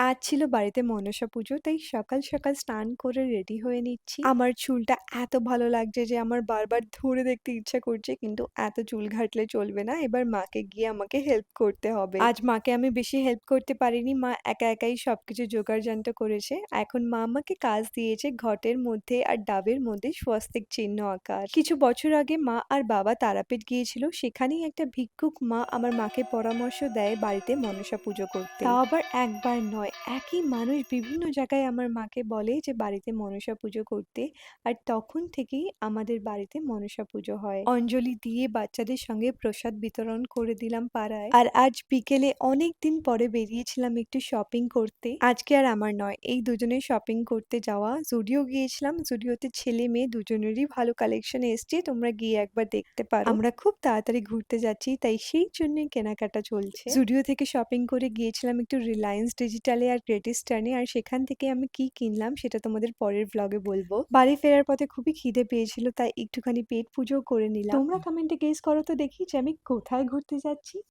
আজ ছিল বাড়িতে মনসা পুজো, তাই সকাল সকাল স্নান করে রেডি হয়ে নিচ্ছি। আমার চুলটা এত ভালো লাগছে যে আমার বারবার ধরে দেখতে ইচ্ছা করছে, কিন্তু এত চুল ঘাটলে চলবে না। এবার মাকে গিয়ে আমাকে হেল্প করতে হবে। আজ মাকে আমি বেশি হেল্প করতে পারিনি, মা একা একাই সবকিছু জোগাড়যন্ত্র করেছে। এখন মা আমাকে কাজ দিয়েছে ঘটের মধ্যে আর ডাবের মধ্যে স্বস্তিক চিহ্ন আঁকার। কিছু বছর আগে মা আর বাবা তারাপীঠ গিয়েছিল, সেখানেই একটা ভিক্ষুক মা আমার মাকে পরামর্শ দেয় বাড়িতে মনসা পুজো করতে। তাও আবার একবার নয়, একই মানুষ বিভিন্ন জায়গায় আমার মাকে বলে যে বাড়িতে মনসা পুজো করতে। আর তখন থেকেই আমাদের বাড়িতে মনসা পুজো হয়। অঞ্জলি দিয়ে বাচ্চাদের সঙ্গে প্রসাদ বিতরণ করে দিলাম পাড়ায়। আর আজ বিকেলে অনেক দিন পরে বেরিয়েছিলাম একটু শপিং করতে। আজকে আর আমার নয়, এই দুজনের শপিং করতে যাওয়া। জুডিও গিয়েছিলাম, জুডিওতে ছেলে মেয়ে দুজনেরই ভালো কালেকশন এসছে, তোমরা গিয়ে একবার দেখতে পারো। আমরা খুব তাড়াতাড়ি ঘুরতে যাচ্ছি, তাই সেই জন্যই কেনাকাটা চলছে। জুডিও থেকে শপিং করে গিয়েছিলাম একটু রিলায়েন্স ডিজিটালে আর গ্রেট ইস্টার্নে, আর সেখান থেকে আমি কি কিনলাম সেটা তোমাদের পরের ব্লগে বলবো। বাড়ি ফেরার পথে খুবই খিদে পেয়েছিল, তাই একটুখানি পেট পুজো করে নিলাম। তোমরা কমেন্টে গেস করো তো দেখি যে আমি কোথায় ঘুরতে যাচ্ছি।